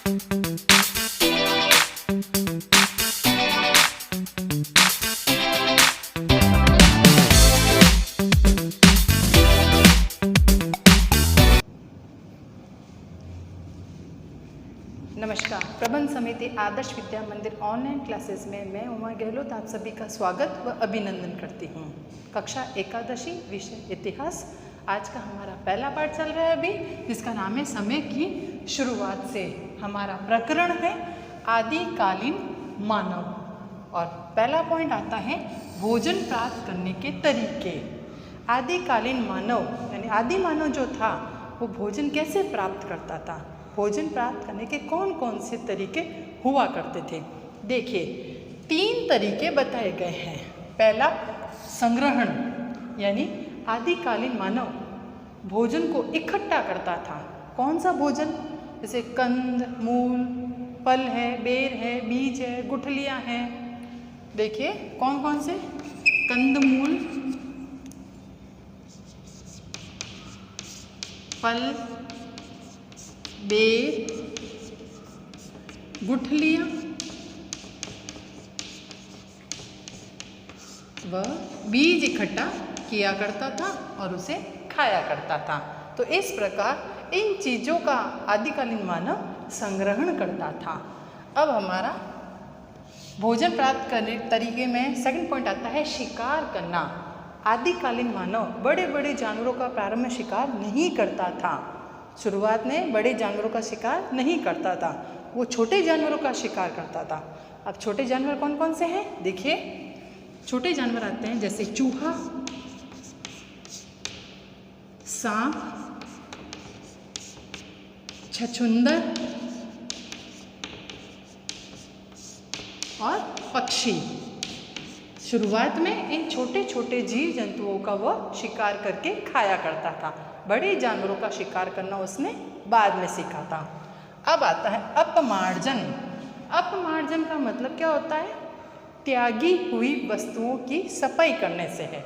नमस्कार। प्रबंध समिति आदर्श विद्या मंदिर ऑनलाइन क्लासेस में मैं उमा गहलोत आप सभी का स्वागत व अभिनंदन करती हूँ। कक्षा एकादशी विषय इतिहास। आज का हमारा पहला पाठ चल रहा है अभी, जिसका नाम है समय की शुरुआत से। हमारा प्रकरण है आदिकालीन मानव और पहला पॉइंट आता है भोजन प्राप्त करने के तरीके। आदिकालीन मानव यानी आदि मानव जो था वो भोजन कैसे प्राप्त करता था, भोजन प्राप्त करने के कौन कौन से तरीके हुआ करते थे। देखिए 3 तरीके बताए गए हैं। पहला संग्रहण यानी आदिकालीन मानव भोजन को इकट्ठा करता था। कौन सा भोजन, जैसे कंद मूल, फल है, बेर है, बीज है, गुठलियाँ हैं। देखिए कौन कौन से, कंद मूल, फल, बेर, गुठलियाँ व बीज इकट्ठा किया करता था और उसे खाया करता था। तो इस प्रकार इन चीज़ों का आदिकालीन मानव संग्रहण करता था। अब हमारा भोजन प्राप्त करने तरीके में सेकंड पॉइंट आता है शिकार करना। आदिकालीन मानव बड़े बड़े जानवरों का प्रारंभ में शिकार नहीं करता था। शुरुआत में बड़े जानवरों का शिकार नहीं करता था, वो छोटे जानवरों का शिकार करता था। अब छोटे जानवर कौन कौन से हैं, देखिए छोटे जानवर आते हैं जैसे चूहा, सांप, छछूंदर और पक्षी। शुरुआत में इन छोटे छोटे जीव जंतुओं का वह शिकार करके खाया करता था। बड़े जानवरों का शिकार करना उसने बाद में सीखा था। अब आता है अपमार्जन। अपमार्जन का मतलब क्या होता है, त्यागी हुई वस्तुओं की सफाई करने से है।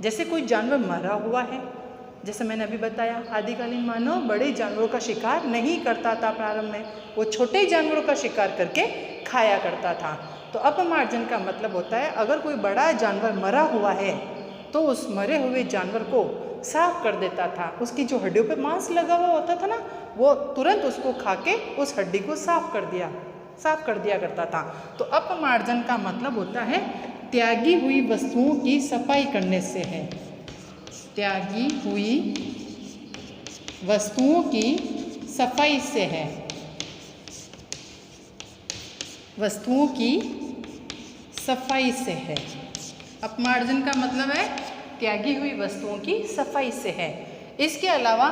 जैसे कोई जानवर मरा हुआ है, जैसे मैंने अभी बताया आदिकालीन मानव बड़े जानवरों का शिकार नहीं करता था प्रारंभ में, वो छोटे जानवरों का शिकार करके खाया करता था। तो अपमार्जन का मतलब होता है अगर कोई बड़ा जानवर मरा हुआ है तो उस मरे हुए जानवर को साफ कर देता था। उसकी जो हड्डियों पे मांस लगा हुआ होता था ना, वो तुरंत उसको खा के उस हड्डी को साफ कर दिया करता था। तो अपमार्जन का मतलब होता है त्यागी हुई वस्तुओं की सफाई करने से है। त्यागी हुई वस्तुओं की सफाई से है, वस्तुओं की सफाई से है। अपमार्जन का मतलब है त्यागी हुई वस्तुओं की सफाई से है। इसके अलावा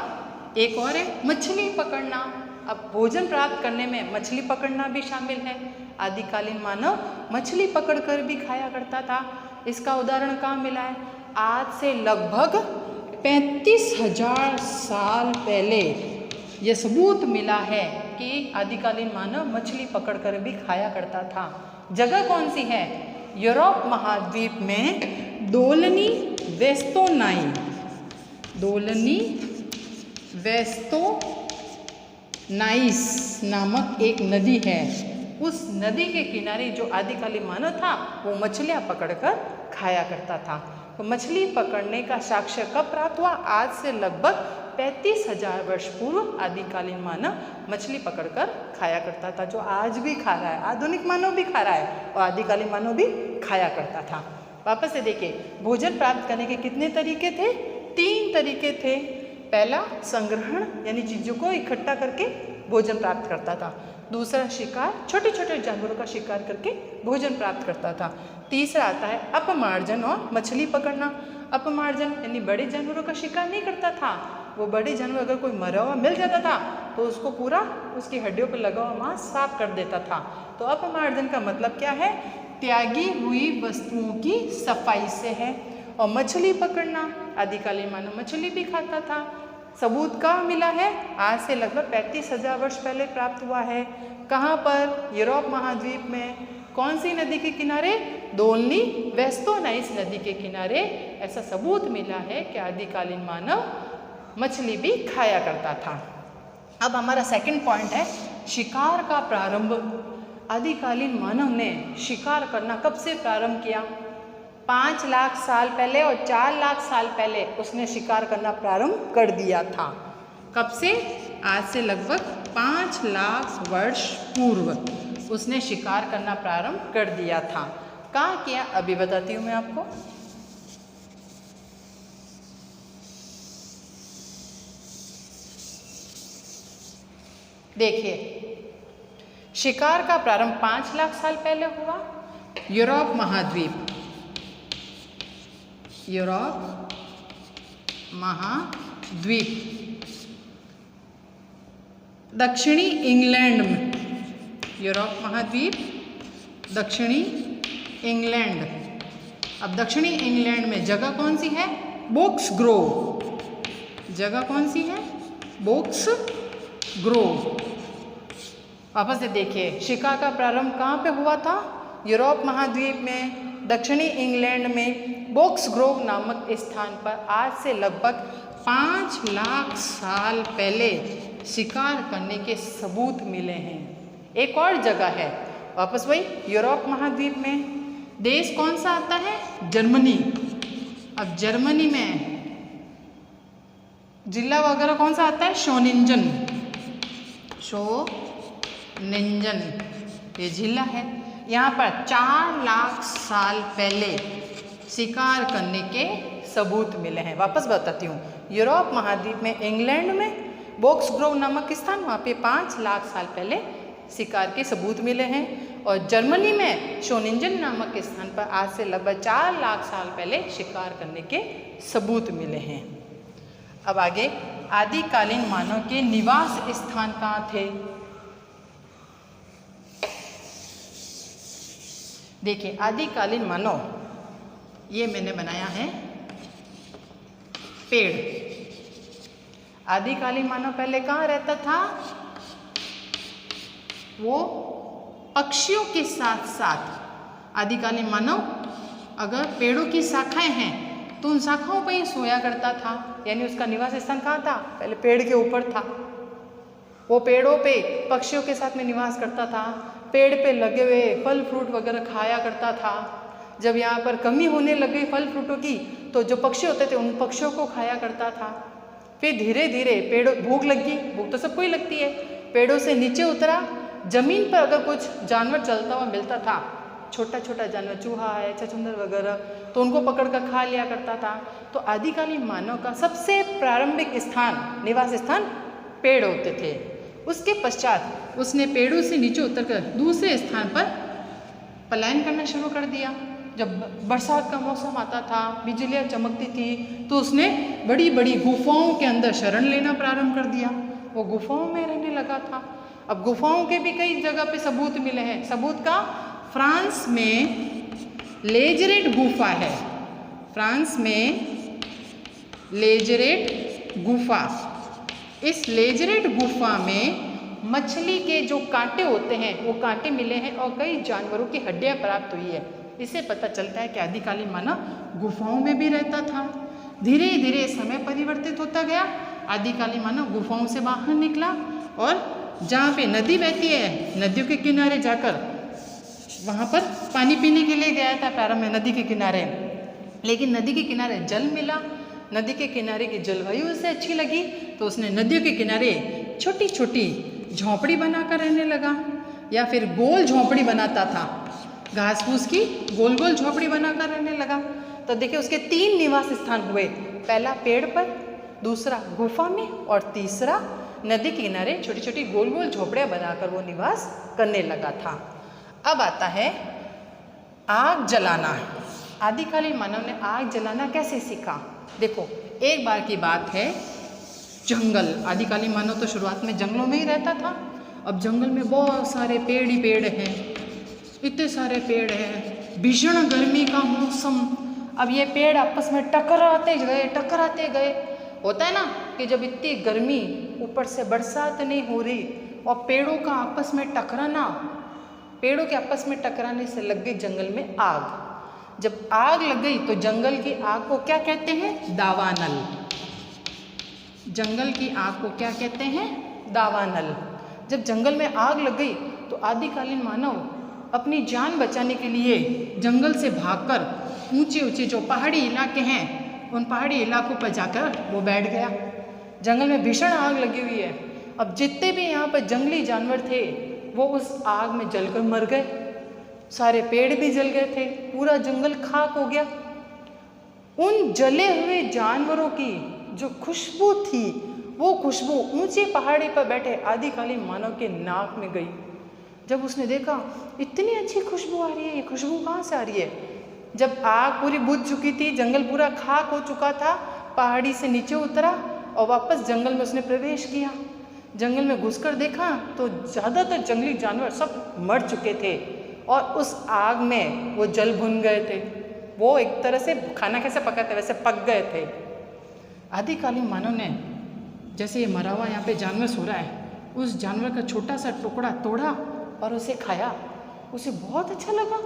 एक और है मछली पकड़ना। अब भोजन प्राप्त करने में मछली पकड़ना भी शामिल है। आदिकालीन मानव मछली पकड़कर भी खाया करता था। इसका उदाहरण कहाँ मिला है, आज से लगभग 35,000 साल पहले यह सबूत मिला है कि आदिकालीन मानव मछली पकड़कर भी खाया करता था। जगह कौन सी है, यूरोप महाद्वीप में दोलनी वेस्तोनाइस नामक एक नदी है। उस नदी के किनारे जो आदिकालीन मानव था वो मछलियाँ पकड़कर खाया करता था। तो मछली पकड़ने का साक्ष्य कब प्राप्त हुआ, आज से लगभग 35,000 वर्ष पूर्व आदिकालीन मानव मछली पकड़कर खाया करता था, जो आज भी खा रहा है। आधुनिक मानव भी खा रहा है और आदिकालीन मानव भी खाया करता था। वापस से देखिए भोजन प्राप्त करने के कितने तरीके थे, 3 तरीके थे। पहला संग्रहण यानी चीज़ों को इकट्ठा करके भोजन प्राप्त करता था। दूसरा शिकार, छोटे छोटे जानवरों का शिकार करके भोजन प्राप्त करता था। तीसरा आता है अपमार्जन और मछली पकड़ना। अपमार्जन यानी बड़े जानवरों का शिकार नहीं करता था, वो बड़े जानवर अगर कोई मरा हुआ मिल जाता था तो उसको पूरा उसकी हड्डियों पर लगा हुआ मांस साफ कर देता था। तो अपमार्जन का मतलब क्या है, त्यागी हुई वस्तुओं की सफाई से है। और मछली पकड़ना, आदिकालीन मानव मछली भी खाता था। सबूत कहाँ मिला है, आज से लगभग 35,000 वर्ष पहले प्राप्त हुआ है। कहाँ पर, यूरोप महाद्वीप में। कौन सी नदी के किनारे, दोलनी वेस्तोनाइस नदी के किनारे ऐसा सबूत मिला है कि आदिकालीन मानव मछली भी खाया करता था। अब हमारा सेकंड पॉइंट है शिकार का प्रारंभ। आदिकालीन मानव ने शिकार करना कब से प्रारंभ किया? 5 लाख साल पहले और 4 लाख साल पहले उसने शिकार करना प्रारंभ कर दिया था। कब से? आज से लगभग 5 लाख वर्ष पूर्व उसने शिकार करना प्रारंभ कर दिया था। कहाँ किया अभी बताती हूँ मैं आपको। देखिए, शिकार का प्रारंभ 5 लाख साल पहले हुआ यूरोप महाद्वीप, यूरोप महाद्वीप, दक्षिणी इंग्लैंड में, यूरोप महाद्वीप दक्षिणी इंग्लैंड। अब दक्षिणी इंग्लैंड में जगह कौन सी है? Box Grove. जगह कौन सी है? Box Grove. वापस से देखिए, शिकार का प्रारंभ कहाँ पे हुआ था? यूरोप महाद्वीप में, दक्षिणी इंग्लैंड में, बोक्स ग्रोव नामक स्थान पर आज से लगभग 5 लाख साल पहले शिकार करने के सबूत मिले हैं। एक और जगह है, वापस वही यूरोप महाद्वीप में। देश कौन सा आता है? जर्मनी। अब जर्मनी में जिला वगैरह कौन सा आता है? शोनिंजन, शोनिंजन ये जिला है। यहाँ पर 4 लाख साल पहले शिकार करने के सबूत मिले हैं। वापस बताती हूँ, यूरोप महाद्वीप में, इंग्लैंड में बोक्स ग्रोव नामक स्थान, वहाँ पे 5 लाख साल पहले शिकार के सबूत मिले हैं। और जर्मनी में शोनिंजन नामक स्थान पर आज से लगभग 4 लाख साल पहले शिकार करने के सबूत मिले हैं। अब आगे, आदिकालीन मानव के निवास स्थान कहाँ थे? देखिए, आदिकालीन मानव, ये मैंने बनाया है पेड़। आदिकालीन मानव पहले कहाँ रहता था? वो पक्षियों के साथ साथ, आदिकालीन मानव अगर पेड़ों की शाखाएं हैं तो उन शाखाओं पर ही सोया करता था। यानी उसका निवास स्थान कहाँ था? पहले पेड़ के ऊपर था। वो पेड़ों पे पक्षियों के साथ में निवास करता था। पेड़ पे लगे हुए फल फ्रूट वगैरह खाया करता था। जब यहाँ पर कमी होने लग गई फल फ्रूटों की, तो जो पक्षी होते थे उन पक्षियों को खाया करता था। फिर धीरे धीरे पेड़ों, भूख लगी, भूख तो सबको ही लगती है, पेड़ों से नीचे उतरा। जमीन पर अगर कुछ जानवर चलता हुआ मिलता था, छोटा छोटा जानवर, चूहा है, छछूंदर वगैरह, तो उनको पकड़ कर खा लिया करता था। तो आदिकालीन मानव का सबसे प्रारंभिक स्थान, निवास स्थान पेड़ होते थे। उसके पश्चात उसने पेड़ों से नीचे उतरकर दूसरे स्थान पर पलायन करना शुरू कर दिया। जब बरसात का मौसम आता था, बिजलियाँ चमकती थी, तो उसने बड़ी बड़ी गुफाओं के अंदर शरण लेना प्रारंभ कर दिया। वो गुफाओं में रहने लगा था। अब गुफाओं के भी कई जगह पे सबूत मिले हैं। सबूत का, फ्रांस में लेजरेट गुफा है, फ्रांस में लेजरेट गुफा। इस लेजरेट गुफा में मछली के जो कांटे होते हैं वो कांटे मिले हैं और कई जानवरों की हड्डियां प्राप्त हुई है। इससे पता चलता है कि आदिकालीन मानव गुफाओं में भी रहता था। धीरे धीरे समय परिवर्तित होता गया। आदिकालीन मानव गुफाओं से बाहर निकला और जहाँ पे नदी बहती है, नदियों के किनारे जाकर वहाँ पर पानी पीने के लिए गया था प्रारंभ में नदी के किनारे। लेकिन नदी के किनारे जल मिला, नदी के किनारे की जलवायु उसे अच्छी लगी, तो उसने नदियों के किनारे छोटी छोटी झोंपड़ी बनाकर रहने लगा, या फिर गोल झोंपड़ी बनाता था, घास फूस की गोल गोल झोंपड़ी बनाकर रहने लगा। तो देखिए, उसके 3 निवास स्थान हुए। पहला पेड़ पर, दूसरा गुफा में, और तीसरा नदी के किनारे छोटी छोटी गोल गोल झोपड़ियाँ बनाकर वो निवास करने लगा था। अब आता है आग जलाना। आदिकालीन मानव ने आग जलाना कैसे सीखा? देखो, एक बार की बात है, जंगल, आदिकालीन मानव तो शुरुआत में जंगलों में ही रहता था। अब जंगल में बहुत सारे पेड़ ही पेड़ हैं, इतने सारे पेड़ हैं, भीषण गर्मी का मौसम। अब ये पेड़ आपस में टकराते गए। होता है ना कि जब इतनी गर्मी, ऊपर से बरसात नहीं हो रही और पेड़ों का आपस में टकराना, पेड़ों के आपस में टकराने से लग गई जंगल में आग। जब आग लग गई तो जंगल की आग को क्या कहते हैं? दावानल। जंगल की आग को क्या कहते हैं? दावानल। जब जंगल में आग लग गई तो आदिकालीन मानव अपनी जान बचाने के लिए जंगल से भागकर ऊंचे ऊंचे जो पहाड़ी इलाके हैं उन पहाड़ी इलाकों पर जाकर वो बैठ गया। जंगल में भीषण आग लगी हुई है। अब जितने भी यहाँ पर जंगली जानवर थे वो उस आग में जलकर मर गए। सारे पेड़ भी जल गए थे, पूरा जंगल खाक हो गया। उन जले हुए जानवरों की जो खुशबू थी वो खुशबू ऊंचे पहाड़ी पर बैठे आदिकालीन मानव के नाक में गई। जब उसने देखा इतनी अच्छी खुशबू आ रही है, ये खुशबू कहाँ से आ रही है? जब आग पूरी बुझ चुकी थी, जंगल पूरा खाक हो चुका था, पहाड़ी से नीचे उतरा और वापस जंगल में उसने प्रवेश किया। जंगल में घुसकर देखा तो ज़्यादातर जंगली जानवर सब मर चुके थे और उस आग में वो जल भुन गए थे। वो एक तरह से खाना कैसे पकाते वैसे पक गए थे। आदिकालीन मानव ने जैसे ये मरा हुआ यहाँ पे जानवर सो रहा है, उस जानवर का छोटा सा टुकड़ा तोड़ा और उसे खाया। उसे बहुत अच्छा लगा।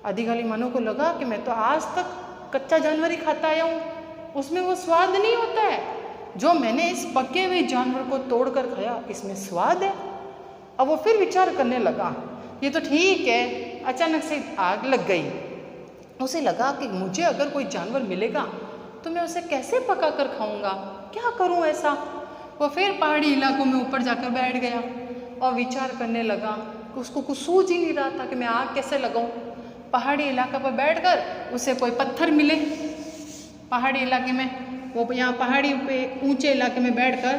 आदिकालीन मानव को लगा कि मैं तो आज तक कच्चा जानवर ही खाता आया हूँ, उसमें वो स्वाद नहीं होता है जो मैंने इस पके हुए जानवर को तोड़कर खाया, इसमें स्वाद है। अब वो फिर विचार करने लगा, ये तो ठीक है। अचानक से आग लग गई। उसे लगा कि मुझे अगर कोई जानवर मिलेगा तो मैं उसे कैसे पका कर खाऊंगा, क्या करूं ऐसा। वो फिर पहाड़ी इलाकों में ऊपर जाकर बैठ गया और विचार करने लगा कि उसको कुछ सूझ ही नहीं रहा था कि मैं आग कैसे लगाऊं। पहाड़ी इलाके पर बैठकर उसे कोई पत्थर मिले पहाड़ी इलाके में। वो यहाँ पहाड़ी पे ऊंचे इलाके में बैठकर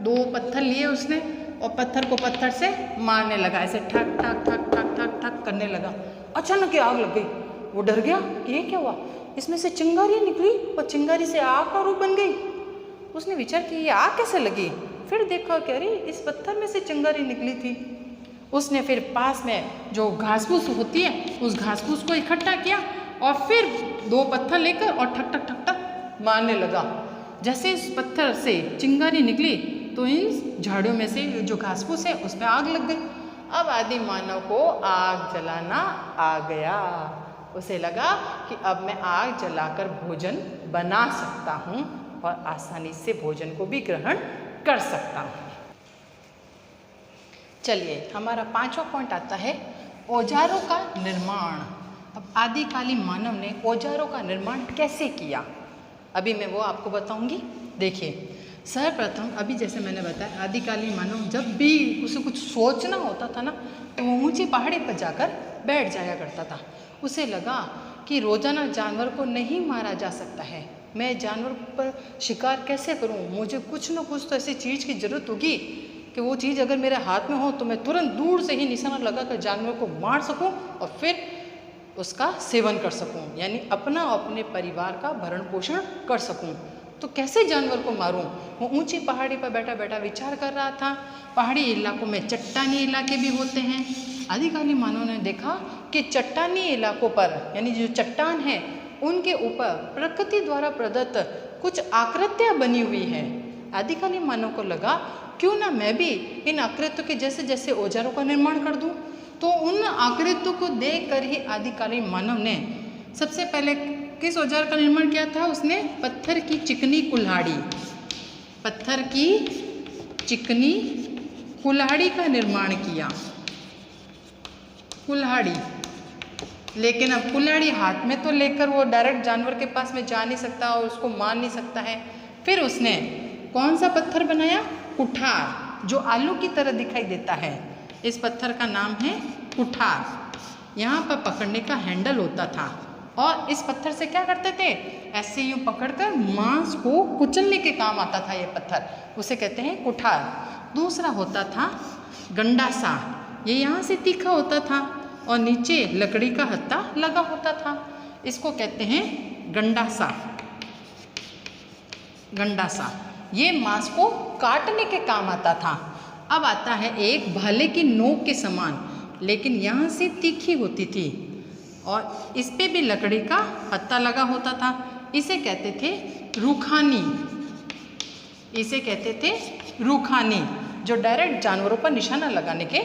2 पत्थर लिए उसने और पत्थर को पत्थर से मारने लगा, ऐसे ठक ठक ठक ठक ठक ठक करने लगा। अचानक ही आग लग गई। वो डर गया कि ये क्या हुआ, इसमें से चिंगारी निकली और चिंगारी से आग का रूप बन गई। उसने विचार किया ये आग कैसे लगी। फिर देखा कि अरे इस पत्थर में से चिंगारी निकली थी। उसने फिर पास में जो घास फूस होती है उस घास फूस को इकट्ठा किया और फिर 2 पत्थर लेकर और ठक ठक ठक ठक मारने लगा। जैसे इस पत्थर से चिंगारी निकली तो इन झाड़ियों में से जो घास फूस है उसमें आग लग गई। अब आदि मानव को आग जलाना आ गया। उसे लगा कि अब मैं आग जलाकर भोजन बना सकता हूँ और आसानी से भोजन को भी ग्रहण कर सकता हूँ। चलिए हमारा 5वां पॉइंट आता है औजारों का निर्माण। अब आदिकालीन मानव ने औजारों का निर्माण कैसे किया, अभी मैं वो आपको बताऊंगी। देखिए सर्वप्रथम अभी जैसे मैंने बताया आदिकालीन मानव जब भी उसे कुछ सोचना होता था ना तो वो ऊंची पहाड़ी पर जाकर बैठ जाया करता था। उसे लगा कि रोजाना जानवर को नहीं मारा जा सकता है, मैं जानवर पर शिकार कैसे करूं, मुझे कुछ न कुछ तो ऐसी चीज़ की ज़रूरत होगी कि वो चीज़ अगर मेरे हाथ में हो तो मैं तुरंत दूर से ही निशाना लगाकर जानवर को मार सकूं और फिर उसका सेवन कर सकूं, यानी अपना और अपने परिवार का भरण पोषण कर सकूं। तो कैसे जानवर को मारूं? वो ऊंची पहाड़ी पर बैठा बैठा विचार कर रहा था। पहाड़ी इलाकों में चट्टानी इलाके भी होते हैं। आदिकालीन मानव ने देखा कि चट्टानी इलाकों पर यानी जो चट्टान है उनके ऊपर प्रकृति द्वारा प्रदत्त कुछ आकृतियाँ बनी हुई हैं। आदिकालीन मानव को लगा क्यों ना मैं भी इन आकृतियों के जैसे जैसे औजारों का निर्माण कर दूं। तो उन आकृतियों को देखकर ही आदिकालीन मानव ने सबसे पहले किस औजार का निर्माण किया था? उसने पत्थर की चिकनी कुल्हाड़ी, पत्थर की चिकनी कुल्हाड़ी का निर्माण किया। कुल्हाड़ी, लेकिन अब कुल्हाड़ी हाथ में तो लेकर वो डायरेक्ट जानवर के पास में जा नहीं सकता और उसको मार नहीं सकता है। फिर उसने कौन सा पत्थर बनाया? कुठार, जो आलू की तरह दिखाई देता है। इस पत्थर का नाम है कुठार। यहाँ पर पकड़ने का हैंडल होता था और इस पत्थर से क्या करते थे? ऐसे यूँ पकड़कर मांस को कुचलने के काम आता था ये पत्थर, उसे कहते हैं कुठार। दूसरा होता था गंडासा, ये यहाँ से तीखा होता था और नीचे लकड़ी का हत्था लगा होता था, इसको कहते हैं गंडासा। गंडासा ये मांस को काटने के काम आता था। अब आता है एक भाले की नोक के समान, लेकिन यहाँ से तीखी होती थी और इस पे भी लकड़ी का हत्था लगा होता था, इसे कहते थे रूखानी। इसे कहते थे रूखानी, जो डायरेक्ट जानवरों पर निशाना लगाने के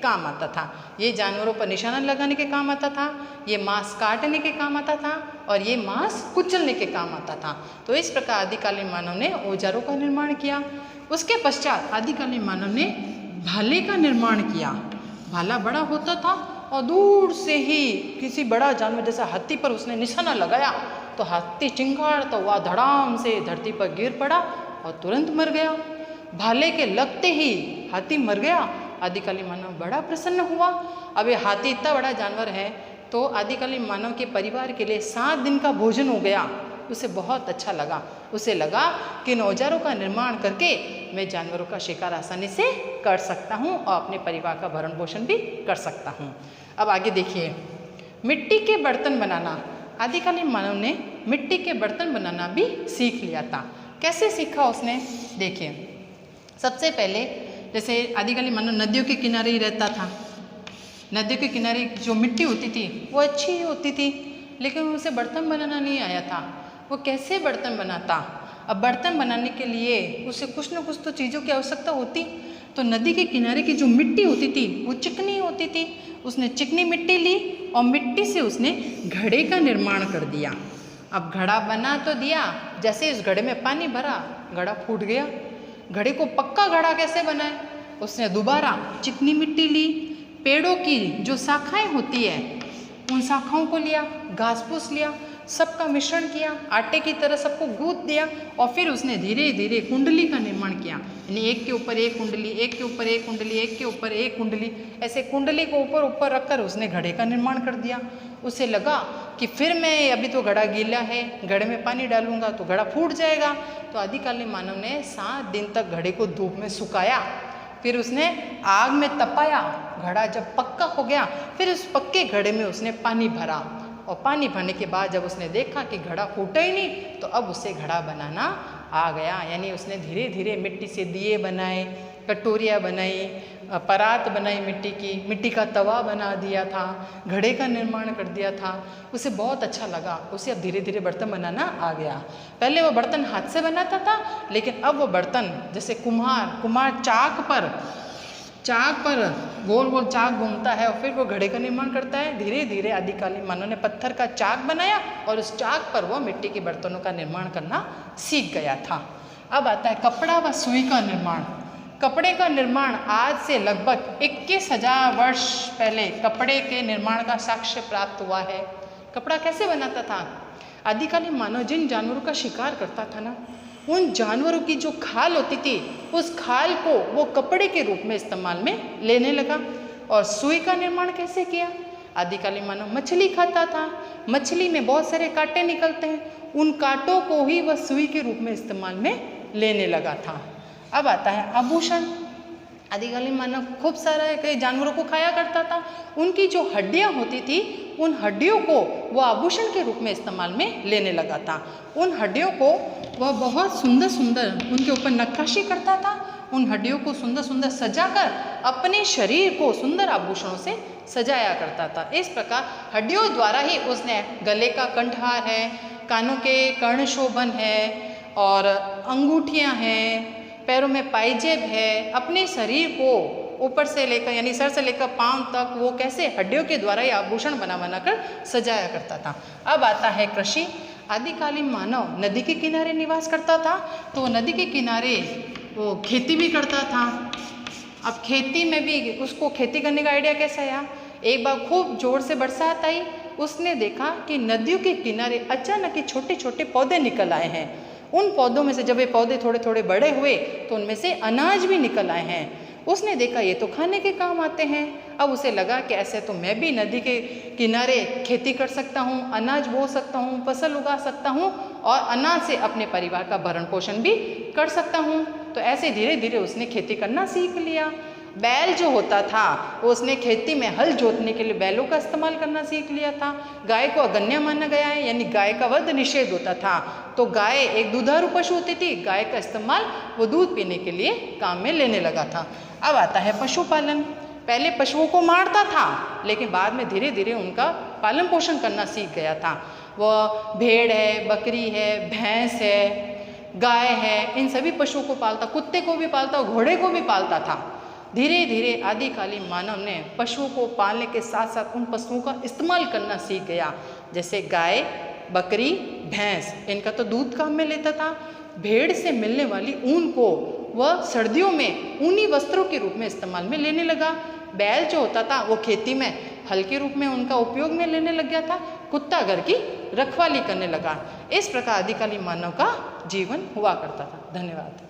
काम आता था। ये जानवरों पर निशाना लगाने के काम आता था, ये मांस काटने के काम आता था और ये मांस कुचलने के काम आता था। तो इस प्रकार आदिकालीन मानव ने औजारों का निर्माण किया। उसके पश्चात आदिकालीन मानव ने भाले का निर्माण किया। भाला बड़ा होता था और दूर से ही किसी बड़ा जानवर जैसा हाथी पर उसने निशाना लगाया तो हाथी चिंगाड़ता हुआ धड़ाम से धरती पर गिर पड़ा और तुरंत मर गया। भाले के लगते ही हाथी मर गया। आदिकालीन मानव बड़ा प्रसन्न हुआ। अब ये हाथी इतना बड़ा जानवर है तो आदिकालीन मानव के परिवार के लिए 7 दिन का भोजन हो गया। उसे बहुत अच्छा लगा। उसे लगा कि इन औजारों का निर्माण करके मैं जानवरों का शिकार आसानी से कर सकता हूँ और अपने परिवार का भरण पोषण भी कर सकता हूँ। अब आगे देखिए, मिट्टी के बर्तन बनाना। आदिकालीन मानव ने मिट्टी के बर्तन बनाना भी सीख लिया था। कैसे सीखा उसने? देखिए, सबसे पहले जैसे आदिकालीन मानव नदियों के किनारे ही रहता था। नदियों के किनारे जो मिट्टी होती थी वो अच्छी ही होती थी, लेकिन उसे बर्तन बनाना नहीं आया था। वो कैसे बर्तन बनाता? अब बर्तन बनाने के लिए उसे कुछ न कुछ तो चीज़ों की आवश्यकता होती। तो नदी के किनारे की जो मिट्टी होती थी वो चिकनी होती थी। उसने चिकनी मिट्टी ली और मिट्टी से उसने घड़े का निर्माण कर दिया। अब घड़ा बना तो दिया, जैसे इस घड़े में पानी भरा घड़ा फूट गया। घड़े को पक्का घड़ा कैसे बनाए? उसने दोबारा चिकनी मिट्टी ली, पेड़ों की जो शाखाएं होती है उन शाखाओं को लिया, घास फूस लिया, सबका मिश्रण किया, आटे की तरह सबको गूंथ दिया और फिर उसने धीरे धीरे कुंडली का निर्माण किया। यानी एक के ऊपर एक कुंडली, एक के ऊपर एक कुंडली, एक के ऊपर एक कुंडली, ऐसे कुंडली को ऊपर ऊपर रखकर उसने घड़े का निर्माण कर दिया। उसे लगा कि फिर मैं अभी तो घड़ा गीला है, घड़े में पानी डालूंगा तो घड़ा फूट जाएगा। तो आदिकालीन मानव ने 7 दिन तक घड़े को धूप में सुखाया, फिर उसने आग में तपाया। घड़ा जब पक्का हो गया फिर उस पक्के घड़े में उसने पानी भरा और पानी भरने के बाद जब उसने देखा कि घड़ा फूटा ही नहीं तो अब उसे घड़ा बनाना आ गया। यानी उसने धीरे धीरे मिट्टी से दिए बनाए, कटोरियाँ बनाई, परात बनाई मिट्टी की, मिट्टी का तवा बना दिया था, घड़े का निर्माण कर दिया था। उसे बहुत अच्छा लगा। उसे अब धीरे धीरे बर्तन बनाना आ गया। पहले वो बर्तन हाथ से बनाता था, लेकिन अब वो बर्तन जैसे कुम्हार चाक पर गोल गोल चाक घूमता है और फिर वो घड़े का निर्माण करता है। धीरे धीरे आदिकालीन मानव ने पत्थर का चाक बनाया और उस चाक पर वो मिट्टी के बर्तनों का निर्माण करना सीख गया था। अब आता है कपड़ा व सुई का निर्माण। कपड़े का निर्माण आज से लगभग 21,000 वर्ष पहले कपड़े के निर्माण का साक्ष्य प्राप्त हुआ है। कपड़ा कैसे बनाता था? आदिकालीन मानव जिन जानवरों का शिकार करता था ना, उन जानवरों की जो खाल होती थी उस खाल को वो कपड़े के रूप में इस्तेमाल में लेने लगा। और सुई का निर्माण कैसे किया? आदिकालीन मानव मछली खाता था। मछली में बहुत सारे कांटे निकलते हैं, उन कांटों को ही वह सुई के रूप में इस्तेमाल में लेने लगा था। अब आता है आभूषण। आदिकालीन मानव खूब सारा कई जानवरों को खाया करता था। उनकी जो हड्डियां होती थी उन हड्डियों को वह आभूषण के रूप में इस्तेमाल में लेने लगा था। उन हड्डियों को वह बहुत सुंदर सुंदर उनके ऊपर नक्काशी करता था। उन हड्डियों को सुंदर सुंदर सजाकर अपने शरीर को सुंदर आभूषणों से सजाया करता था। इस प्रकार हड्डियों द्वारा ही उसने गले का कंठहार है, कानों के कर्णशोभन है और अंगूठियां हैं, पैरों में पायजेब है, अपने शरीर को ऊपर से लेकर यानी सर से लेकर पांव तक वो कैसे हड्डियों के द्वारा ही आभूषण बना कर सजाया करता था। अब आता है कृषि। आदिकालीन मानव नदी के किनारे निवास करता था, तो नदी के किनारे वो खेती भी करता था। अब खेती में भी उसको खेती करने का आइडिया कैसा आया? एक बार खूब जोर से बरसात आई, उसने देखा कि नदियों के किनारे अचानक ही छोटे छोटे पौधे निकल आए हैं। उन पौधों में से जब ये पौधे थोड़े थोड़े बड़े हुए तो उनमें से अनाज भी निकल आए हैं। उसने देखा ये तो खाने के काम आते हैं। अब उसे लगा कि ऐसे तो मैं भी नदी के किनारे खेती कर सकता हूँ, अनाज बो सकता हूँ, फसल उगा सकता हूँ और अनाज से अपने परिवार का भरण पोषण भी कर सकता हूँ। तो ऐसे धीरे धीरे उसने खेती करना सीख लिया। बैल जो होता था वो उसने खेती में हल जोतने के लिए बैलों का इस्तेमाल करना सीख लिया था। गाय को अगन्य माना गया है, यानी गाय का वध निषेध होता था। तो गाय एक दुधारू पशु होती थी, गाय का इस्तेमाल वो दूध पीने के लिए काम में लेने लगा था। अब आता है पशुपालन। पहले पशुओं को मारता था, लेकिन बाद में धीरे धीरे उनका पालन पोषण करना सीख गया था। वह भेड़ है, बकरी है, भैंस है, गाय है, इन सभी पशुओं को पालता, कुत्ते को भी पालता, घोड़े को भी पालता था। धीरे धीरे आदिकालीन मानव ने पशुओं को पालने के साथ साथ उन पशुओं का इस्तेमाल करना सीख गया। जैसे गाय, बकरी, भैंस, इनका तो दूध काम में लेता था। भेड़ से मिलने वाली ऊन को वह सर्दियों में ऊनी वस्त्रों के रूप में इस्तेमाल में लेने लगा। बैल जो होता था वो खेती में हल के रूप में उनका उपयोग में लेने लग गया था। कुत्ता घर की रखवाली करने लगा। इस प्रकार आदिकालीन मानव का जीवन हुआ करता था। धन्यवाद।